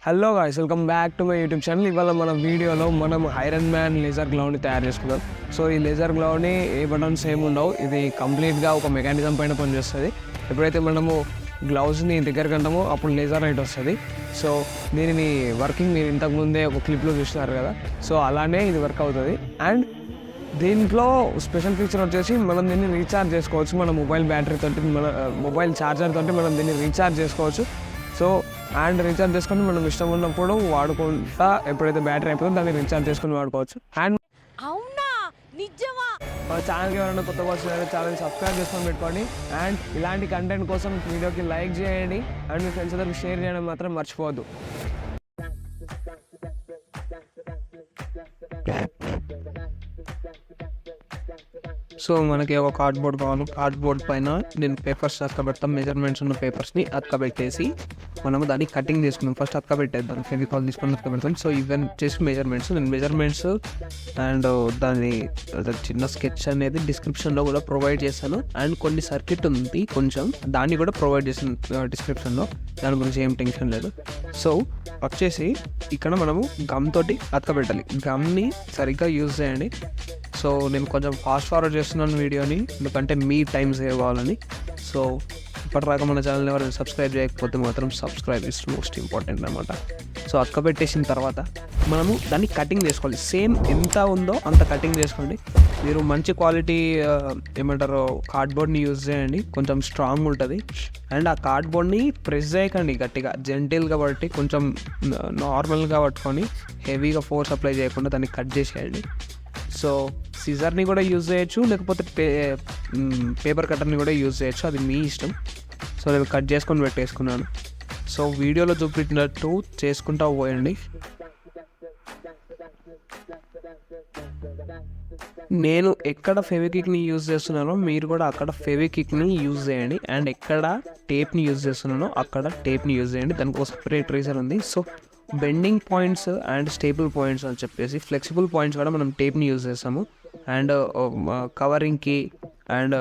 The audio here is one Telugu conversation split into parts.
Hello guys, welcome back to my YouTube channel. ఇవాళ మన వీడియోలో మనం ఐరన్ మ్యాన్ లేజర్ గ్లౌని తయారు చేసుకున్నాం. సో ఈ లేజర్ గ్లౌని ఏ బటన్స్ ఏమి ఉండవు, ఇది కంప్లీట్గా ఒక మెకానిజం పైన పనిచేస్తుంది. ఎప్పుడైతే మనము గ్లౌస్ని దగ్గరికి అంటామో అప్పుడు లేజర్ లైట్ వస్తుంది. సో దీనిని వర్కింగ్ మీరు ఇంతకుముందే ఒక క్లిప్లో చూస్తున్నారు కదా, సో అలానే ఇది వర్క్ అవుతుంది. అండ్ దీంట్లో స్పెషల్ ఫీచర్ వచ్చేసి మనం దీన్ని రీఛార్జ్ చేసుకోవచ్చు. మన మొబైల్ బ్యాటరీ తోటి, మన మొబైల్ ఛార్జర్ తోటి మనం దీన్ని రీఛార్జ్ చేసుకోవచ్చు. సో అండ్ రీఛార్జ్ చేసుకొని మనం ఇష్టం ఉన్నప్పుడు వాడుకుంటా, ఎప్పుడైతే బ్యాటరీ అయిపోతుందో దాన్ని రీఛార్జ్ చేసుకొని వాడుకోవచ్చు. అండ్ అవునా నిజమా? మన ఛానల్కి ఎవరైనా కొత్తగా వచ్చినారో ఛానల్ సబ్స్క్రైబ్ చేసుకొని పెట్టుకోండి. అండ్ ఇలాంటి కంటెంట్ కోసం వీడియోకి లైక్ చేయండి అండ్ మీ ఫ్రెండ్స్ అందరికి షేర్ చేయడం మాత్రం మర్చిపోవద్దు. సో మనకి ఒక కార్డ్బోర్డ్ కావాలి. కార్డ్బోర్డ్ పైన నేను పేపర్స్ అతకబెడతాం, మెజర్మెంట్స్ ఉన్న పేపర్స్ని అతకబెట్టేసి మనము దాన్ని కటింగ్ చేసుకున్నాం. ఫస్ట్ అతకబెట్టేద్దాం, ఫెవికాల్ తీసుకొని అతకబెడతాం. సో ఇవన్నీ చేసి నేను మెజర్మెంట్స్ అండ్ దాని చిన్న స్కెచ్ అనేది డిస్క్రిప్షన్లో కూడా ప్రొవైడ్ చేస్తాను. అండ్ కొన్ని సర్క్యూట్ ఉంది కొంచెం, దాన్ని కూడా ప్రొవైడ్ చేస్తాను డిస్క్రిప్షన్లో, దాని గురించి ఏం టెన్షన్ లేదు. సో వచ్చేసి ఇక్కడ మనము గమ్ తోటి అతకబెట్టాలి. గమ్ని సరిగ్గా యూజ్ చేయండి. సో నేను కొంచెం ఫాస్ట్ ఫార్వర్డ్ చేస్తున్నాను వీడియోని, ఎందుకంటే మీ టైం సేవ్ అవ్వాలని. సో ఇప్పటిదాకా మన ఛానల్ ఎవరైనా సబ్స్క్రైబ్ చేయకపోతే మాత్రం సబ్స్క్రైబ్ ఇస్ మోస్ట్ ఇంపార్టెంట్ అనమాట. సో అతకబెట్టేసిన తర్వాత మనము దాన్ని కటింగ్ చేసుకోవాలి. సేమ్ ఎంత ఉందో అంత కటింగ్ చేసుకోండి. మీరు మంచి క్వాలిటీ ఏమంటారో కార్డ్బోర్డ్ని యూజ్ చేయండి, కొంచెం స్ట్రాంగ్ ఉంటుంది. అండ్ ఆ కార్డ్బోర్డ్ని ప్రెస్ చేయకండి గట్టిగా, జెంటిల్గా పట్టి కొంచెం నార్మల్గా పట్టుకొని హెవీగా ఫోర్స్ అప్లై చేయకుండా దాన్ని కట్ చేసేయండి. సో సిజర్ని కూడా యూజ్ చేయొచ్చు, లేకపోతే పేపర్ కట్టర్ని కూడా యూజ్ చేయొచ్చు, అది మీ ఇష్టం. సో నేను కట్ చేసుకొని పెట్టేసుకున్నాను. సో వీడియోలో చూపించినట్టు చేసుకుంటూ పోయండి. నేను ఎక్కడ ఫెవిక్విక్ని యూజ్ చేస్తున్నానో మీరు కూడా అక్కడ ఫెవిక్విక్ని యూజ్ చేయండి. అండ్ ఎక్కడ టేప్ని యూజ్ చేస్తున్నానో అక్కడ టేప్ని యూజ్ చేయండి. దానికి ఒక సపరేట్ రీజన్ ఉంది. So bending points and stable points అని చెప్పేసి ఫ్లెక్సిబుల్ పాయింట్స్ కూడా మనం టేప్ని యూజ్ చేస్తాము. అండ్ కవరింగ్కి అండ్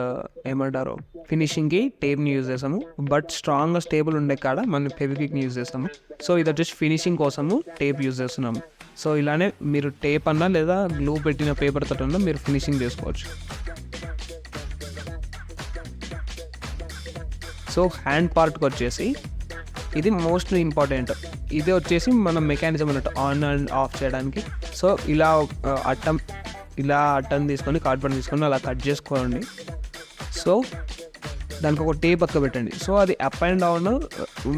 ఏమంటారు ఫినిషింగ్కి టేప్ని యూజ్ చేస్తాము. బట్ స్ట్రాంగ్గా స్టేబుల్ ఉండే కాడ మనం ఫెవిక్విక్ని యూజ్ చేస్తాము. సో ఇది వచ్చేసి ఫినిషింగ్ కోసము టేప్ యూజ్ చేస్తున్నాము. సో ఇలానే మీరు టేప్ అన్నా లేదా గ్లూ పెట్టిన పేపర్ తోటన్నా మీరు ఫినిషింగ్ చేసుకోవచ్చు. సో హ్యాండ్ పార్ట్కి వచ్చేసి ఇది మోస్ట్ ఇంపార్టెంట్. ఇది వచ్చేసి మనం మెకానిజం అన్నట్టు ఆన్ అండ్ ఆఫ్ చేయడానికి. సో ఇలా అట్టం తీసుకొని కార్డ్బోర్డ్ తీసుకొని అలా కట్ చేసుకోండి. సో దానికి ఒక టేప్ అతకబెట్టండి. సో అది అప్ అండ్ డౌన్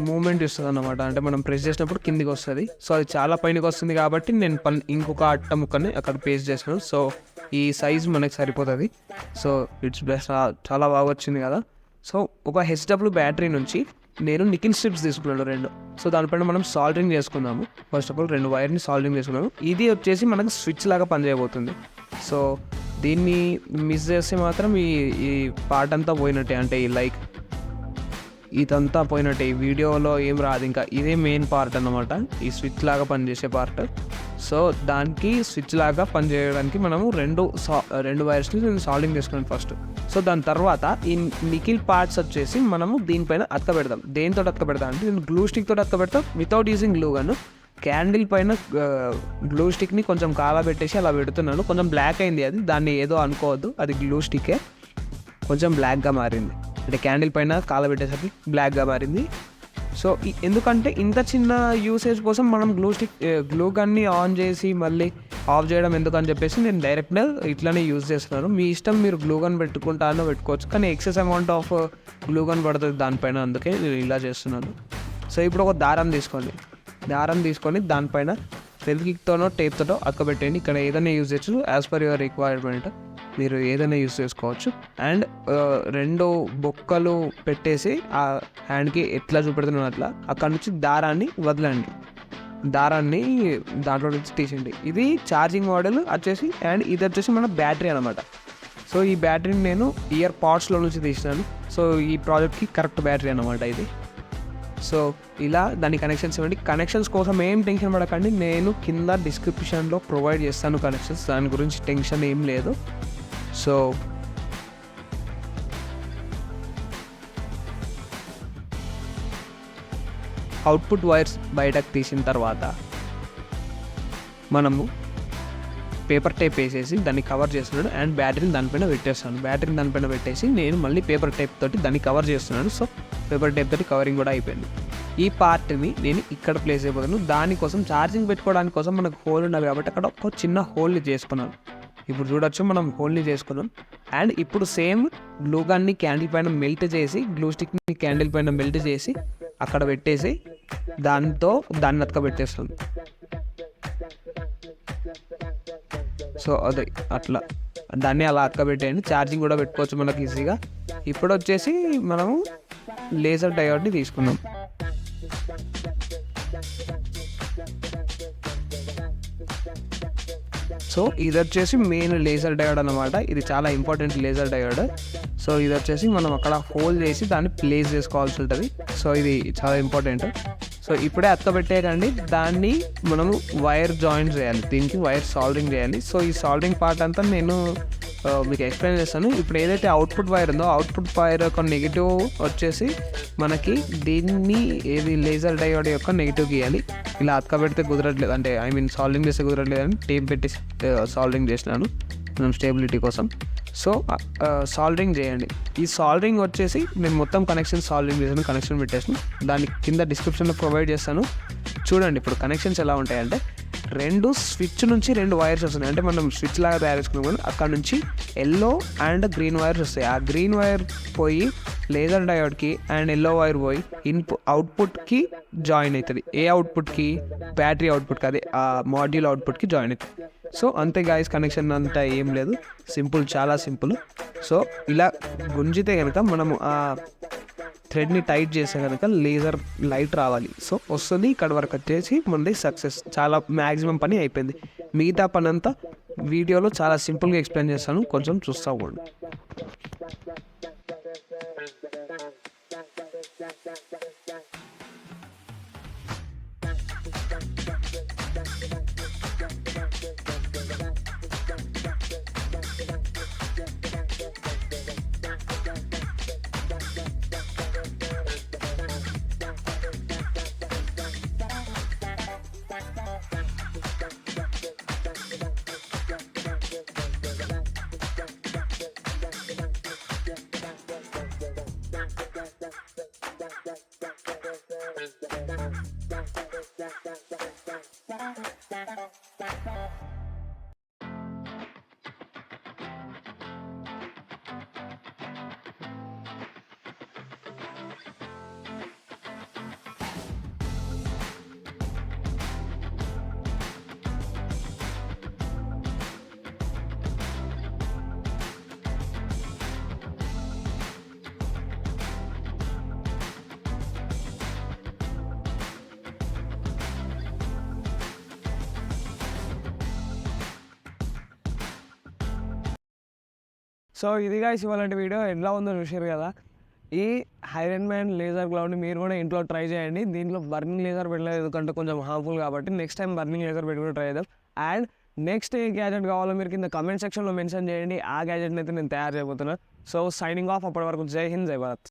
మూమెంట్ ఇస్తుంది అన్నమాట, అంటే మనం ప్రెస్ చేసినప్పుడు కిందికి వస్తుంది. సో అది చాలా పైనకి వస్తుంది కాబట్టి నేను ఇంకొక అట్ట ముక్కని అక్కడ పేస్ట్ చేశాను. సో ఈ సైజ్ మనకి సరిపోతుంది. సో ఇట్స్ బెస్ట్, చాలా బాగా వచ్చింది కదా. సో ఒక హెచ్డబ్ల్యూ బ్యాటరీ నుంచి నేను నికిల్ స్ట్రిప్స్ తీసుకున్నాను 2. సో దానిపైన మనం సాల్డరింగ్ చేసుకున్నాము. ఫస్ట్ ఆఫ్ ఆల్ 2 వైర్ని సాల్డరింగ్ చేసుకున్నాము. ఇది వచ్చేసి మనకు స్విచ్ లాగా పనిచేయబోతుంది. సో దీన్ని మిస్ చేస్తే మాత్రం ఈ పార్ట్ అంతా పోయినట్టే, అంటే ఈ లైక్ ఇదంతా పోయినట్టే, ఈ వీడియోలో ఏం రాదు. ఇంకా ఇదే మెయిన్ పార్ట్ అన్నమాట, ఈ స్విచ్ లాగా పనిచేసే పార్ట్. సో దానికి స్విచ్ లాగా పనిచేయడానికి మనము రెండు వైర్స్ని నేను సాల్డింగ్ చేసుకున్నాను ఫస్ట్. సో దాని తర్వాత ఈ నికిల్ పార్ట్స్ వచ్చేసి మనము దీనిపైన అతకబెడదాం. దేనితో అతకబెడతాం అంటే నేను గ్లూ స్టిక్ తోటి అతకబెడతాం without using glue gun. Candle పైన గ్లూ స్టిక్ని కొంచెం కాలబెట్టేసి అలా పెడుతున్నాను. కొంచెం బ్లాక్ అయింది, అది దాన్ని ఏదో అనుకోవద్దు, అది గ్లూ స్టిక్కే కొంచెం బ్లాక్గా మారింది, అంటే క్యాండిల్ పైన కాలబెట్టేసరికి బ్లాక్గా మారింది. సో ఎందుకంటే ఇంత చిన్న యూసేజ్ కోసం మనం గ్లూ గన్ని ఆన్ చేసి మళ్ళీ ఆఫ్ చేయడం ఎందుకని చెప్పేసి నేను డైరెక్ట్గా ఇట్లానే యూజ్ చేస్తున్నాను. మీ ఇష్టం, మీరు గ్లూ గన్ పెట్టుకుంటానో పెట్టుకోవచ్చు, కానీ excess amount of glue gun పడుతుంది దానిపైన, అందుకే నేను ఇలా చేస్తున్నాను. సో ఇప్పుడు ఒక దారం తీసుకొని దానిపైన ఫెవిక్విక్తోనో టేప్తోనో అతకబెట్టండి. ఇక్కడ ఏదైనా యూజ్ చేయొచ్చు, యాజ్ పర్ యువర్ రిక్వైర్మెంట్ మీరు ఏదైనా యూజ్ చేసుకోవచ్చు. అండ్ 2 బొక్కలు పెట్టేసి ఆ హ్యాండ్కి ఎట్లా చూపెడుతున్నాను అట్లా అక్కడ నుంచి దారాన్ని వదలండి, దారాన్ని దాంట్లో నుంచి తీసేయండి. ఇది ఛార్జింగ్ మోడల్ వచ్చేసి, అండ్ ఇది వచ్చేసి మన బ్యాటరీ అనమాట. సో ఈ బ్యాటరీని నేను ఇయర్ పాడ్స్లో నుంచి తీసినాను. సో ఈ ప్రాజెక్ట్కి కరెక్ట్ బ్యాటరీ అనమాట ఇది. సో ఇలా దాని కనెక్షన్స్ ఇవ్వండి. కనెక్షన్స్ కోసం ఏం టెన్షన్ పడకండి, నేను కింద డిస్క్రిప్షన్లో ప్రొవైడ్ చేస్తాను కనెక్షన్స్, దాని గురించి టెన్షన్ ఏం లేదు. సో అవుట్పుట్ వైర్స్ బయటకు తీసిన తర్వాత మనము పేపర్ టేప్ వేసేసి దాన్ని కవర్ చేస్తున్నాడు అండ్ బ్యాటరీని దానిపైన పెట్టేస్తాను. బ్యాటరీని దానిపైన పెట్టేసి నేను మళ్ళీ పేపర్ టేప్ తోటి దాన్ని కవర్ చేస్తున్నాను. సో పేపర్ టేప్ తోటి కవరింగ్ కూడా అయిపోయింది. ఈ పార్ట్ని నేను ఇక్కడ ప్లేస్ అయిపోతాను. దానికోసం ఛార్జింగ్ పెట్టుకోవడానికి కోసం మనకు హోల్ ఉండాలి కాబట్టి అక్కడ ఒక చిన్న హోల్ని చేసుకున్నాను. ఇప్పుడు చూడొచ్చు మనం హోల్ని చేసుకున్నాం. అండ్ ఇప్పుడు సేమ్ గ్లూ గన్ని క్యాండిల్ పైన మెల్ట్ చేసి గ్లూ స్టిక్ని క్యాండిల్ పైన మెల్ట్ చేసి అక్కడ పెట్టేసి దాన్ని అతకబెట్టేస్తుంది. సో అదే అట్లా దాన్ని అలా అతకబెట్టేయండి. ఛార్జింగ్ కూడా పెట్టుకోవచ్చు మనకి ఈజీగా. ఇప్పుడు వచ్చేసి మనము లేజర్ డయోడ్ని తీసుకున్నాం. సో ఇది వచ్చేసి మెయిన్ లేజర్ డయోడ్ అన్నమాట. ఇది చాలా ఇంపార్టెంట్ లేజర్ డయోడ్. సో ఇది వచ్చేసి మనం అక్కడ హోల్ చేసి దాన్ని ప్లేస్ చేసుకోవాల్సి ఉంటుంది. సో ఇది చాలా ఇంపార్టెంట్. సో ఇప్పుడే అతకబెట్టేయకండి, దాన్ని మనము వైర్ జాయిన్ చేయాలి, దీనికి వైర్ సాల్డరింగ్ చేయాలి. సో ఈ సాల్డరింగ్ పార్ట్ అంతా నేను మీకు ఎక్స్ప్లెయిన్ చేస్తాను. ఇప్పుడు ఏదైతే అవుట్పుట్ వైర్ ఉందో అవుట్పుట్ వైర్ యొక్క నెగిటివ్ వచ్చేసి మనకి దీన్ని ఏది లేజర్ డయోడ్ యొక్క నెగిటివ్ గీయాలి. ఇలా అతకబెడితే కుదరట్లేదు, అంటే సాల్డరింగ్ చేస్తే కుదరట్లేదు అని టేప్ పెట్టి సాల్డరింగ్ చేసినాను మనం స్టేబిలిటీ కోసం. సో సాల్డరింగ్ చేయండి. ఈ సాల్డరింగ్ వచ్చేసి నేను మొత్తం సాల్డరింగ్ చేసాను, కనెక్షన్ పెట్టేసాను. దాని కింద డిస్క్రిప్షన్లో ప్రొవైడ్ చేస్తాను. చూడండి ఇప్పుడు కనెక్షన్స్ ఎలా ఉంటాయంటే స్విచ్ నుంచి 2 వైర్స్ వస్తున్నాయి. అంటే మనం స్విచ్ లాగా తయారు చేసుకున్నాం కానీ అక్కడ నుంచి ఎల్లో అండ్ గ్రీన్ వైర్స్ వస్తాయి. ఆ గ్రీన్ వైర్ పోయి లేజర్ డయోడ్కి అండ్ ఎల్లో వైర్ పోయి అవుట్పుట్కి జాయిన్ అవుతుంది. ఏ అవుట్పుట్కి? బ్యాటరీ అవుట్పుట్కి, అదే ఆ మాడ్యూల్ అవుట్పుట్కి జాయిన్ అవుతుంది. సో అంతే గాయస్, కనెక్షన్ అంతా ఏం లేదు, సింపుల్, చాలా సింపుల్. సో ఇలా గుంజితే కనుక మనము ఆ థ్రెడ్ని టైట్ చేస్తే కనుక లేజర్ లైట్ రావాలి. సో వస్తుంది. ఇక్కడ వరకు వచ్చేసి మనది సక్సెస్. చాలా మ్యాక్సిమం పని అయిపోయింది. మిగతా పని అంతా వీడియోలో చాలా సింపుల్గా ఎక్స్ప్లెయిన్ చేస్తాను, కొంచెం చూస్తూ ఉండండి. సో ఇది గాయ్స్ ఇవాళంటి వీడియో ఎలా ఉందో చూసారు కదా. ఈ ఐరన్ మ్యాన్ లేజర్ గ్లౌడ్ని మీరు కూడా ఇంట్లో ట్రై చేయండి. దీంట్లో బర్నింగ్ లేజర్ పెట్టలేదు, ఎందుకంటే కొంచెం హార్మ్ఫుల్ కాబట్టి. నెక్స్ట్ టైం బర్నింగ్ లేజర్ పెట్టి కూడా ట్రై చేద్దాం. అండ్ నెక్స్ట్ ఏ గ్యాజెట్ కావాలో మీరు కింద కమెంట్ సెక్షన్లో మెన్షన్ చేయండి. ఆ గ్యాజెట్ని అయితే నేను తయారు చేయబోతున్నాను. So signing off. అప్పటి వరకు జై హింద్, జై భారత్.